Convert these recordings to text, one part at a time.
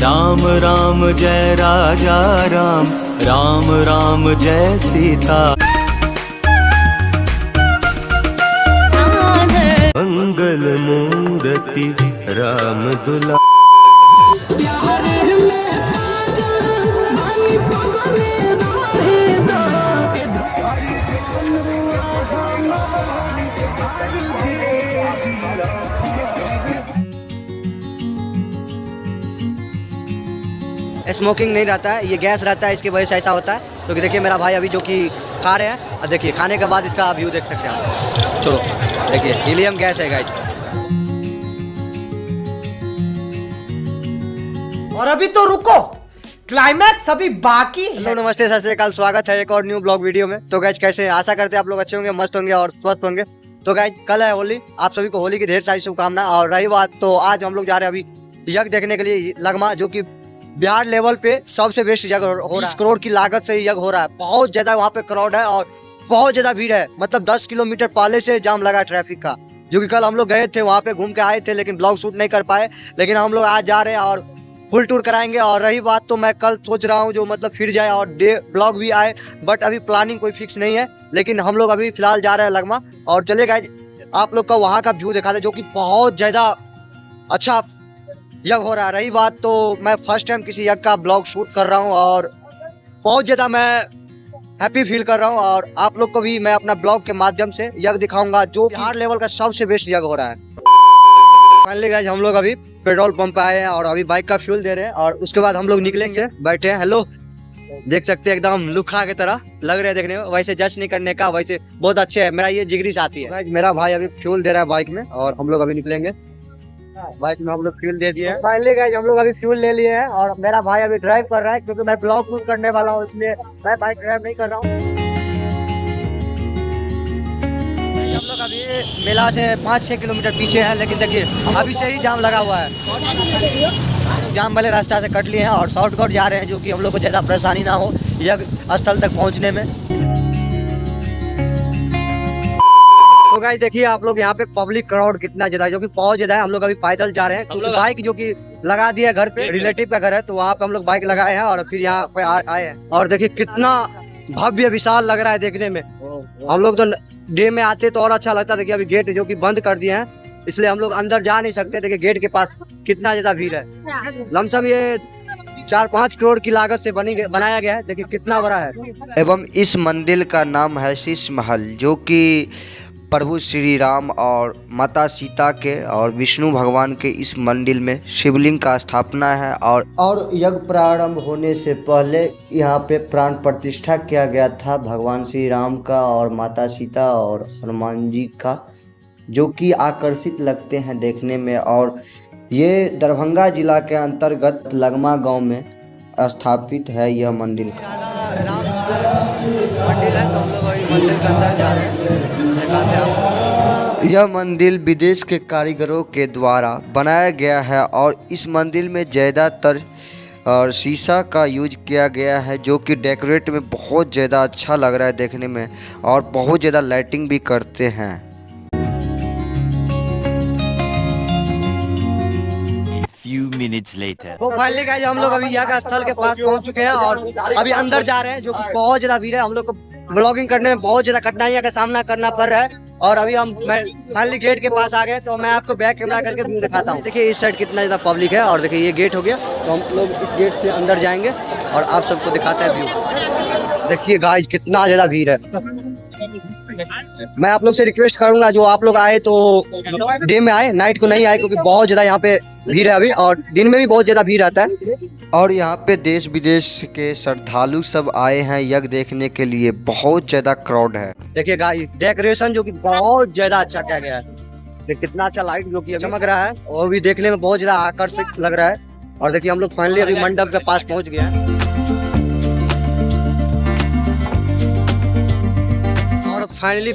राम राम जय राजा राम, राम राम जय सीता। मंगल मूर्ति राम दुला। स्मोकिंग नहीं रहता है, ये गैस रहता है, इसकी वजह से ऐसा होता है। तो देखिए मेरा भाई अभी जो कि खा रहे हैं, और देखिए खाने के बाद इसका व्यू देख सकते हैं आप। चलो देखिए हीलियम गैस है गाइस। और अभी तो रुको, क्लाइमैक्स अभी बाकी है। हेलो नमस्ते सत श्री अकाल, स्वागत है एक और न्यू ब्लॉग वीडियो में। तो गाइस कैसे, आशा करते हैं आप लोग अच्छे होंगे, मस्त होंगे और स्वस्थ होंगे। तो गाइस कल है होली, आप सभी को होली की ढेर सारी शुभकामनाएं। और रही बात, तो आज हम लोग जा रहे हैं अभी यज्ञ देखने के लिए लगमा, जो कि बिहार लेवल पे सबसे बेस्ट यज्ञ हो रहा है। 20 करोड़ की लागत से यज्ञ हो रहा है। बहुत ज्यादा वहाँ पे क्राउड है और बहुत ज्यादा भीड़ है। मतलब 10 किलोमीटर पहले से जाम लगा ट्रैफिक का। जो कि कल हम लोग गए थे वहाँ पे, घूम के आए थे, लेकिन ब्लॉग शूट नहीं कर पाए। लेकिन हम लोग आज जा रहे हैं और फुल टूर कराएंगे। और रही बात, तो मैं कल सोच रहा हूँ जो मतलब फिर जाए और डे ब्लॉग भी आए, बट अभी प्लानिंग कोई फिक्स नहीं है। लेकिन हम लोग अभी फिलहाल जा रहे हैं लगमा। और चले गए आप लोग का वहाँ का व्यू दिखा दे, जो कि बहुत ज्यादा अच्छा यज्ञ हो रहा है। रही बात, तो मैं फर्स्ट टाइम किसी यज्ञ का ब्लॉग शूट कर रहा हूँ और बहुत ज्यादा मैं हैप्पी फील कर रहा हूँ। और आप लोग को भी मैं अपना ब्लॉग के माध्यम से यज्ञ दिखाऊंगा, जो बिहार लेवल का सबसे बेस्ट यज्ञ हो रहा है। फाइनली गाइस हम लोग अभी पेट्रोल पंप पे आए हैं और अभी बाइक का फ्यूल दे रहे हैं। और उसके बाद हम लोग निकलेंगे, बैठे हैं। हेलो, देख सकते हैं एकदम लुखा की तरह लग रहे हैं देखने में। वैसे जज नहीं करने का, वैसे बहुत अच्छे है। मेरा ये जिगरी साथी है। मेरा भाई अभी फ्यूल दे रहा है बाइक में और हम लोग अभी निकलेंगे। बाइक में हम लोग फ्यूल दे दिए हैं। फाइनली गाइस हम लोग अभी फ्यूल ले लिए हैं और मेरा भाई अभी ड्राइव कर रहा है, क्योंकि मैं ब्लॉग शूट करने वाला हूँ, इसलिए मैं बाइक ड्राइव नहीं कर रहा हूँ। हम लोग अभी मेला से 5-6 किलोमीटर पीछे हैं, लेकिन देखिए अभी से ही जाम लगा हुआ है। जाम वाले रास्ता से कट लिए हैं और शॉर्टकट जा रहे हैं, जो कि हम लोग को ज़्यादा परेशानी ना हो यज्ञ स्थल तक पहुँचने में। तो गाइस देखिए आप लोग यहाँ पे पब्लिक क्राउड कितना ज्यादा है, जो कि बहुत ज्यादा है। हम लोग अभी पैदल जा रहे हैं, क्योंकि बाइक जो कि लगा दिया है घर पे, रिलेटिव का घर है, तो वहाँ पे हम लोग बाइक लगाए हैं और फिर यहाँ पे आए हैं। और देखिए कितना भव्य विशाल लग रहा है देखने में। हम लोग तो डे में आते तो और अच्छा लगता। देखिए अभी गेट जो कि बंद कर दिए हैं, इसलिए हम लोग अंदर जा नहीं सकते। देखिए गेट के पास कितना ज्यादा भीड़ है। लमसम ये 4-5 करोड़ की लागत से बनाया गया है। देखिए कितना बड़ा है। एवं इस मंदिर का नाम है शीश महल, जो कि प्रभु श्री राम और माता सीता के और विष्णु भगवान के इस मंदिर में शिवलिंग का स्थापना है। और यज्ञ प्रारंभ होने से पहले यहाँ पे प्राण प्रतिष्ठा किया गया था भगवान श्री राम का और माता सीता और हनुमान जी का, जो कि आकर्षित लगते हैं देखने में। और ये दरभंगा जिला के अंतर्गत लगमा गांव में स्थापित है यह मंदिर। यह मंदिर विदेश के कारीगरों के द्वारा बनाया गया है और इस मंदिर में ज़्यादातर शीशा का यूज किया गया है, जो कि डेकोरेट में बहुत ज़्यादा अच्छा लग रहा है देखने में। और बहुत ज़्यादा लाइटिंग भी करते हैं। तो फाइनली गाइस हम लोग अभी यज्ञ स्थल के पास पहुंच चुके हैं और अभी अंदर जा रहे हैं, जो कि बहुत ज्यादा भीड़ है। हम लोग को ब्लॉगिंग करने में बहुत ज्यादा कठिनाइयों का सामना करना पड़ रहा है। और अभी हम फाइनली गेट के पास आ गए, तो मैं आपको बैक कैमरा करके व्यू दिखाता हूँ। देखिए इस साइड कितना ज्यादा पब्लिक है और देखिए ये गेट हो गया, तो हम लोग इस गेट से अंदर जाएंगे और आप सबको दिखाते हैं व्यू। देखिए गाइस कितना ज्यादा भीड़ है। मैं आप लोग से रिक्वेस्ट करूंगा, जो आप लोग आए तो डे में आए, नाइट को नहीं आए, क्योंकि बहुत ज्यादा यहाँ पे भीड़ है अभी। और दिन में भी बहुत ज्यादा भीड़ रहता है। और यहाँ पे देश विदेश के श्रद्धालु सब आए हैं यज्ञ देखने के लिए। बहुत ज्यादा क्राउड है। देखिए गाइस डेकोरेशन जो कि बहुत ज्यादा अच्छा किया गया है। कितना अच्छा लाइट जो कि चमक रहा है, और भी देखने में बहुत ज्यादा आकर्षित लग रहा है। और देखिए हम लोग फाइनली अभी मंडप के पास पहुंच गए हैं। और फाइनली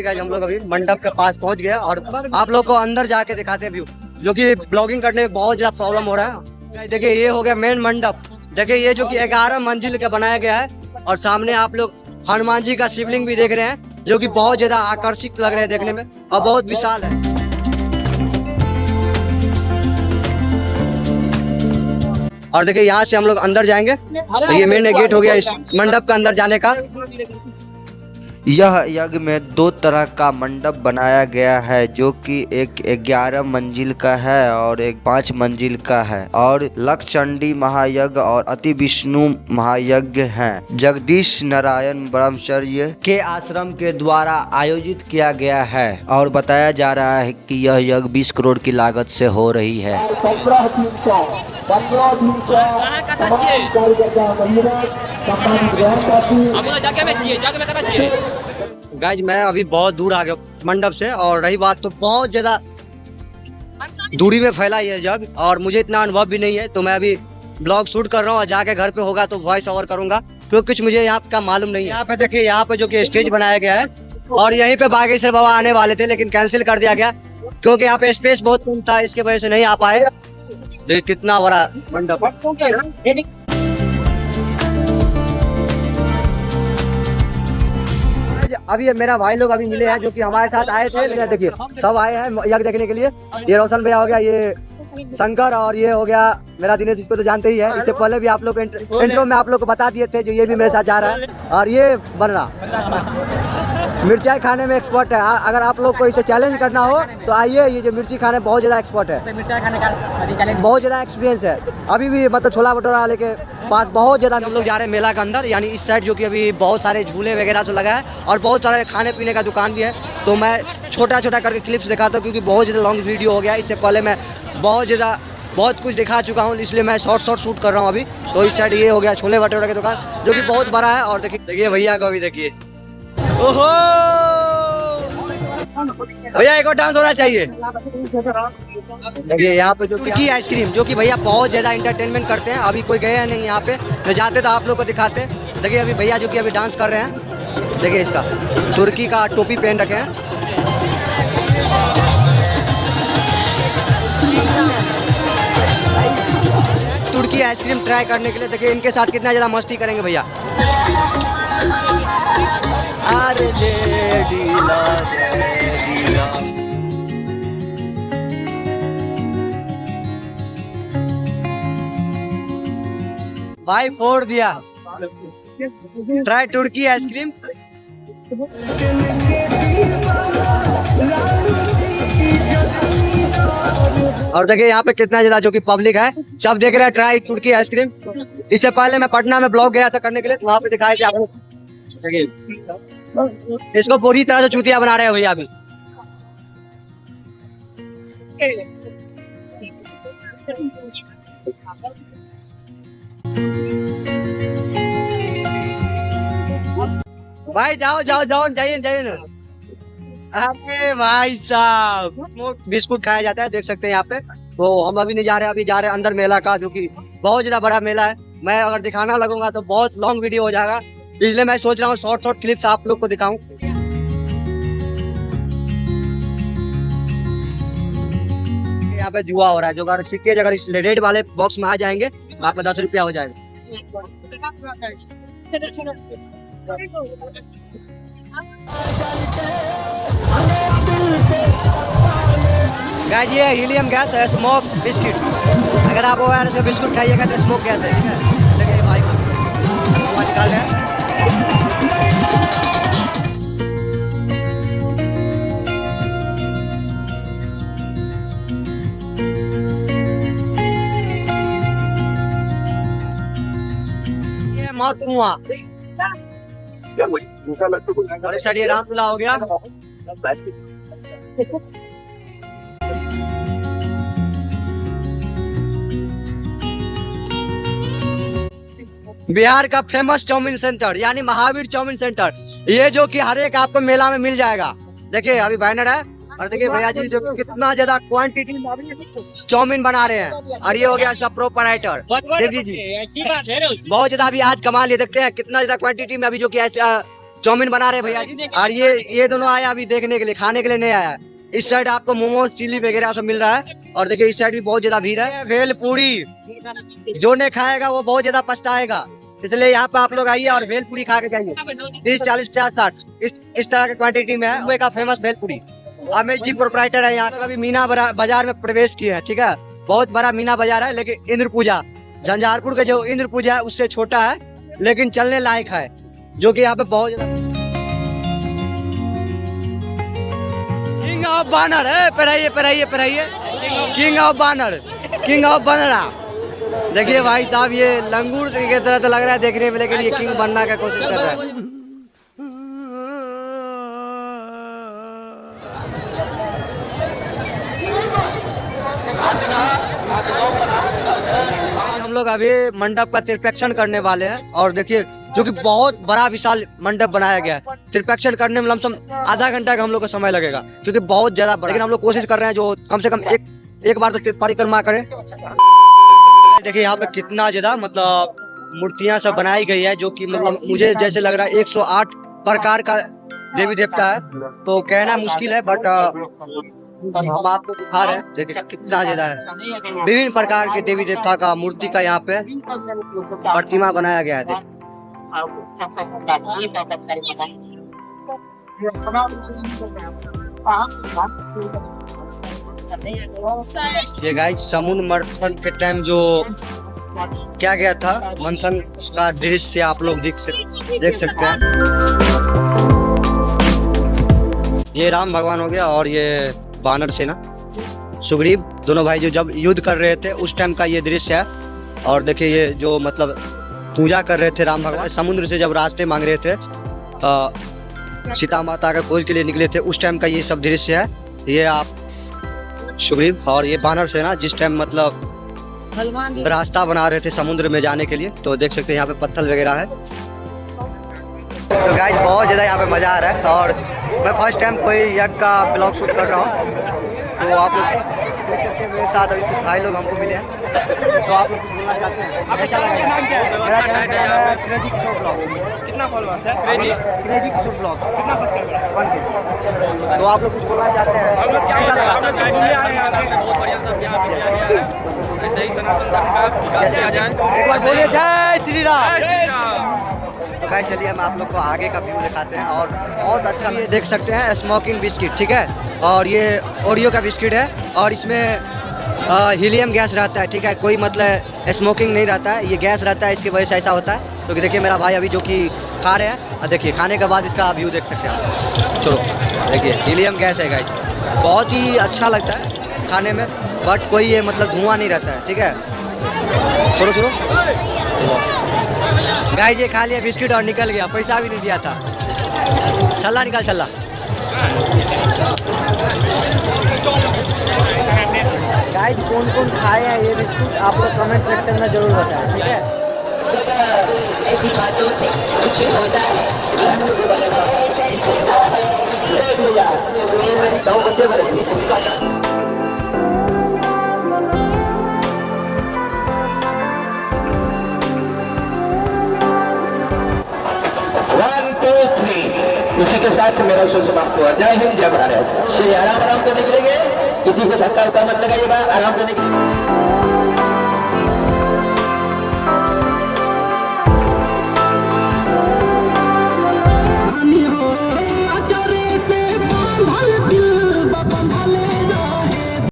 गाइस हम लोग अभी मंडप के पास पहुंच गए और आप लोग को अंदर जाके दिखाते हैं व्यू, जो कि ब्लॉगिंग करने में बहुत ज्यादा प्रॉब्लम हो रहा है। देखिए ये हो गया मेन मंडप। देखिए ये जो कि 11 मंजिल का बनाया गया है। और सामने आप लोग हनुमान जी का शिवलिंग भी देख रहे हैं, जो कि बहुत ज्यादा आकर्षित लग रहे हैं देखने में और बहुत विशाल है। और देखिए यहाँ से हम लोग अंदर जाएंगे। तो ये मेन गेट हो गया इस मंडप का अंदर जाने का। यह यज्ञ में 2 तरह का मंडप बनाया गया है, जो कि एक 11 मंजिल का है और एक 5 मंजिल का है, और लक्षचंडी महायज्ञ और अति विष्णु महायज्ञ हैं। जगदीश नारायण ब्रह्मचर्य के आश्रम के द्वारा आयोजित किया गया है और बताया जा रहा है कि यह यज्ञ 20 करोड़ की लागत से हो रही है। गाइज मैं अभी बहुत दूर आ गया मंडप से, और रही बात तो बहुत ज्यादा दूरी में फैला ये जग, और मुझे इतना अनुभव भी नहीं है। तो मैं अभी ब्लॉग शूट कर रहा हूँ और जाके घर पे होगा तो वॉइस ओवर करूंगा, क्योंकि कुछ मुझे यहाँ का मालूम नहीं है। यहाँ पे देखिए, यहाँ पे जो कि स्टेज बनाया गया है, और यहीं पे बागेश्वर बाबा आने वाले थे लेकिन कैंसिल कर दिया गया क्योंकि यहाँ पे स्पेस बहुत कम था, इसके वजह से नहीं आ पाए। देखिए कितना बड़ा मंडप है। अभी मेरा भाई लोग अभी मिले हैं जो कि हमारे साथ आए थे। लेकिन देखिए सब आए हैं यज्ञ देखने के लिए। ये रोशन भैया हो गया, ये शंकर, और ये हो गया मेरा दिनेश, इसको तो जानते ही है। इससे पहले भी आप लोग इंट्रो में आप लोग को बता दिए थे, जो ये भी मेरे साथ जा रहा है। और ये बन रहा मिर्चाई खाने में एक्सपर्ट है। अगर आप लोग को इसे चैलेंज करना हो तो आइए, ये जो मिर्ची खाने बहुत ज़्यादा एक्सपर्ट है, मिर्चाई खाने का बहुत ज़्यादा एक्सपीरियंस है। अभी भी मतलब छोला भटूरा लेके पास बहुत ज़्यादा हम लोग जा रहे हैं मेला के अंदर, यानी इस साइड, जो कि अभी बहुत सारे झूले वगैरह तो लगा है और बहुत सारे खाने पीने का दुकान भी है। तो मैं छोटा छोटा करके क्लिप्स दिखाता हूँ क्योंकि बहुत ज़्यादा लॉन्ग वीडियो हो गया। इससे पहले मैं बहुत कुछ दिखा चुका हूँ, इसलिए मैं शॉर्ट शूट कर रहा हूँ अभी। तो इस साइड ये हो गया छोले भटूरे की दुकान, जो कि बहुत बड़ा है। और देखिए भैया को भी देखिए, ओहो भैया एक और डांस होना चाहिए। देखिए यहाँ पे जो कि आइसक्रीम, जो कि भैया बहुत ज्यादा एंटरटेनमेंट करते हैं। अभी कोई गया नहीं यहाँ पे, तो जाते तो आप लोग को दिखाते। देखिए अभी भैया जो कि अभी डांस कर रहे हैं। देखिए इसका तुर्की का टोपी पहन रखे हैं। तुर्की आइसक्रीम ट्राई करने के लिए। देखिए इनके साथ कितना ज़्यादा मस्ती करेंगे भैया। अरे भाई फोड़ दिया। ट्राई तुर्की आइसक्रीम। और देखिए यहाँ पे कितना ज्यादा जो कि पब्लिक है, सब देख रहे हैं ट्राई तुर्की आइसक्रीम। इससे पहले मैं पटना में ब्लॉग गया था करने के लिए, तो वहाँ पे दिखाया था। इसको पूरी तरह से चूतिया बना रहे हैं भैया अभी। भाई जाओ जाओ जाओ, जाइए जाइए ना। अरे भाई साहब बिस्कुट खाया जाता है, देख सकते हैं यहाँ पे। तो हम अभी नहीं जा रहे, अभी जा रहे हैं अंदर मेला का, जो कि बहुत ज्यादा बड़ा मेला है। मैं अगर दिखाना लगूंगा तो बहुत लॉन्ग वीडियो हो जाएगा, इसलिए मैं सोच रहा हूँ शॉर्ट क्लिप्स आप लोग को दिखाऊं। यहाँ पे जुआ हो रहा है, जो अगर सिक्के अगर इस रेड वाले बॉक्स में आ जाएंगे तो आपका 10 रुपया हो जाएगा। गाइस ये हीलियम गैस है, स्मोक बिस्किट। अगर आप वो ऐसे बिस्कुट खाइएगा तो स्मोक गैस है, ठीक है। देखिए भाई धुआं निकाल रहे हैं। ये मौत हुआ और इस साइड ये रामपुला हो गया। बिहार का फेमस चाउमीन सेंटर यानी महावीर चाउमीन सेंटर, ये जो कि हर एक आपको मेला में मिल जाएगा। देखिए अभी बैनर है, और देखिए भैया जी जो कितना ज्यादा क्वांटिटी में चाउमीन बना रहे हैं। और ये हो गया सब प्रोपराइटर जी, बहुत ज्यादा अभी आज कमा लिए। देखते हैं कितना ज्यादा क्वांटिटी में अभी जो कि चाउमीन बना रहे हैं भैया जी। और ये दोनों आया अभी देखने के लिए, खाने के लिए नहीं आया। इस साइड आपको मोमोज चिली वगैरह सब मिल रहा है। और देखिए इस साइड भी बहुत ज्यादा भीड़ है। भेल पूरी जो नहीं खाएगा वो बहुत ज्यादा पछताएगा, इसलिए यहाँ पे आप लोग आइए और भेल पूरी खा के जाइए। 30, 40, 50, 60 इस तरह के क्वांटिटी में है। मुंबई का फेमस भेल पूरी। अमित जी प्रोपराइटर है यहाँ। अभी मीना बाजार में प्रवेश किया है, ठीक है। बहुत बड़ा मीना बाजार है, लेकिन इंद्र पूजा झंझारपुर के जो इंद्र पूजा है उससे छोटा है, लेकिन चलने लायक है, जो कि यहाँ पे बहुत ज्यादा। किंग ऑफ बानर है, पढ़ाइए पढ़ाइए पढ़ाइए, किंग ऑफ बानर, किंग ऑफ बनरा। देखिए भाई साहब, ये लंगूर की तरह तो लग रहा है देखने में, लेकिन ये किंग बनने का कोशिश कर रहा है। हम लोग अभी मंडप का त्रिपेक्षण करने वाले हैं, और देखिए जो कि बहुत बड़ा विशाल मंडप बनाया गया है। त्रिपेक्षण करने में लमसम आधा घंटा का हम लोग को समय लगेगा, क्योंकि बहुत ज्यादा बड़ा, लेकिन हम लोग कोशिश कर रहे हैं जो कम से कम एक बार तो परिक्रमा करें। देखिए यहाँ पे कितना ज्यादा मतलब मूर्तियां सब बनाई गई है, जो कि मतलब मुझे जैसे लग रहा है 108 प्रकार का देवी देवता है, तो कहना मुश्किल है, बट हम आपको दिखा रहे हैं। देखिए कितना ज्यादा है, विभिन्न प्रकार के देवी देवता का मूर्ति का यहाँ पे प्रतिमा बनाया गया है। ये गाइस समुद्र मंथन के टाइम जो क्या गया था मंथन, उसका दृश्य आप लोग देख सकते हैं। ये राम भगवान हो गया, और ये वानर सेना सुग्रीव, दोनों भाई जो जब युद्ध कर रहे थे उस टाइम का ये दृश्य है। और देखिए ये जो मतलब पूजा कर रहे थे राम भगवान, समुद्र से जब रास्ते मांग रहे थे, सीता माता का खोज के लिए निकले थे, उस टाइम का ये सब दृश्य है। ये आप सुग्रीव और ये वानर सेना जिस टाइम मतलब रास्ता बना रहे थे समुद्र में जाने के लिए, तो देख सकते हैं यहाँ पे पत्थर वगैरह है। तो गाइस बहुत ज़्यादा यहाँ पे मज़ा आ रहा है, और मैं फर्स्ट टाइम कोई यज्ञ का ब्लॉग शूट कर रहा हूँ। तो आप लोग देख सकते हैं मेरे साथ अभी कुछ भाई लोग हमको मिले हैं, तो आप लोग कुछ बोलना चाहते हैं? आपका नाम क्या है? मेरा नाम है क्रेजी किशोर ब्लॉग। कितना फॉलोअर्स है? क्रेजी किशोर ब्लॉग। कितना सब्सक्राइबर है? 1K। तो आप लोग कुछ बोलना चाहते हैं? हम लोग क्या बहुत बढ़िया सब यहाँ पे सही सनातन धर्म का कैसे आ जाए, एक बार बोलिए जय श्री राम। तो गाइस चलिए हम आप लोग को आगे का व्यू दिखाते हैं, और बहुत अच्छा ये देख सकते हैं स्मोकिंग बिस्किट, ठीक है, और ये ओरियो का बिस्किट है, और इसमें हीलियम गैस रहता है, ठीक है, कोई मतलब स्मोकिंग नहीं रहता है, ये गैस रहता है, इसकी वजह से ऐसा होता है। तो देखिए मेरा भाई अभी जो कि खा रहे हैं, और देखिए खाने के बाद इसका व्यू देख सकते हैं आप। चलो देखिए हीलियम गैस है गाइस, बहुत ही अच्छा लगता है खाने में, बट कोई ये मतलब धुआं नहीं रहता है, ठीक है। छोड़ो छोड़ो गाइस, ये खा लिया बिस्किट और निकल गया, पैसा भी नहीं दिया था। छल्ला निकाल छल्ला। गाइस कौन कौन खाए हैं ये बिस्कुट, आप लोग कमेंट सेक्शन में जरूर बताएं, ठीक है। ऐसी बातों से कुछ होता है। इसी के साथ मेरा शो समाप्त हुआ। जय हिंद जय भारत। श्री आराम आराम से निकलेंगे, किसी को धक्का उक्का मत लगाइएगा, आराम से निकलेंगे।